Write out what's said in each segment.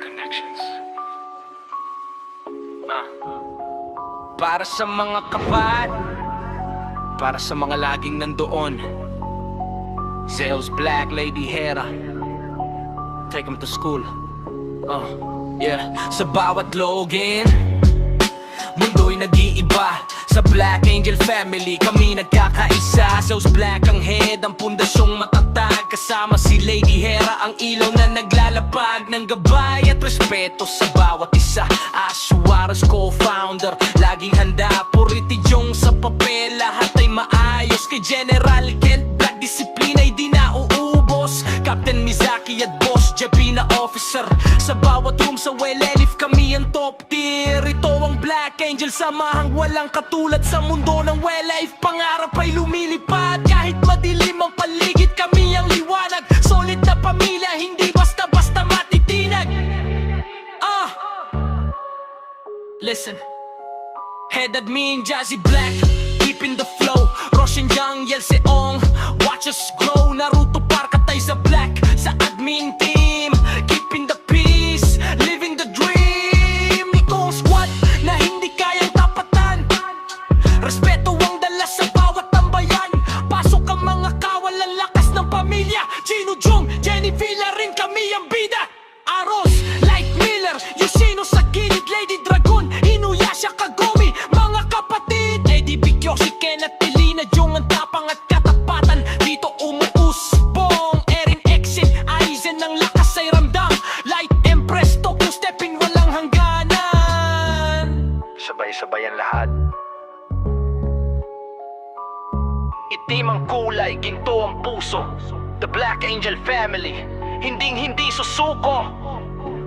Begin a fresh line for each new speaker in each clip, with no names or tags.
Connections. Para sa mga kapat, para sa mga laging nandoon, Zeus Black, Lady Hera, take them to school. Yeah. Sa bawat login, mundo'y nag-iiba. Sa Black Angel family, kami nagkakaisa. Zeus Black ang head, ang pundasyong matatag. Kasama si Lady Hera, ang ilaw na naglalapag ng gabay at respeto sa bawat isa. Ashuaras co-founder, laging handa. Puritidyong sa papel, lahat ay maayos. Kay General Kent Black, disiplina'y di nauubos. Captain Mizaki at Boss JB na officer. Sa bawat room sa Welelif, kami ang top tier. Ito ang Black Angel, samahang walang katulad sa mundo ng Welelif. Pangarap ay lumilipad, kahit madilim ang paligid, kami ang liwanag. Solid na pamilya, hindi basta-basta matitinag. Listen, Head Admin, Jazzy Black, keeping the flow. Roshan Young, Yel Seong, watch us grow. Naruto Park, katay sa Black, sa admin team, keeping the peace, living the dream. Ito ang squad na hindi kayang tapatan. Respeto ang dala sa bawat tambayan. Pasok ang mga kawal, ang lakas ng pamilya. Gino Jong, Jenny Villa rin, kami ang bida. Aros, Light Miller, Yoshino sa gilid, Lady Dragon, Inuyasha Kagumi, mga kapatid. Eddie Bigyoshi, Kenneth Telina, Jong ang tapang at katapatan. Dito umuusbong, Erin Exit, Aizen ang lakas ay ramdam. Light Empress, Tokyo Stepping, walang hangganan.
Sabay-sabay ang lahat.
Itim ang kulay, ginto ang puso. The Black Angel family, hinding-hindi susuko.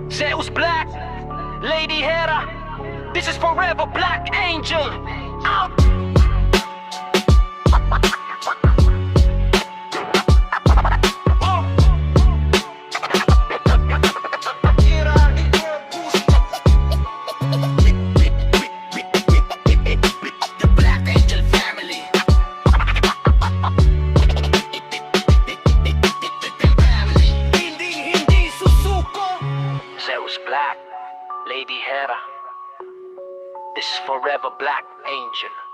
Zeus Black, Lady Hera, this is forever Black Angel. Out! The Black Angel family, hinding-hindi susuko. Zeus Black, Lady Hera, this is forever Black Angel.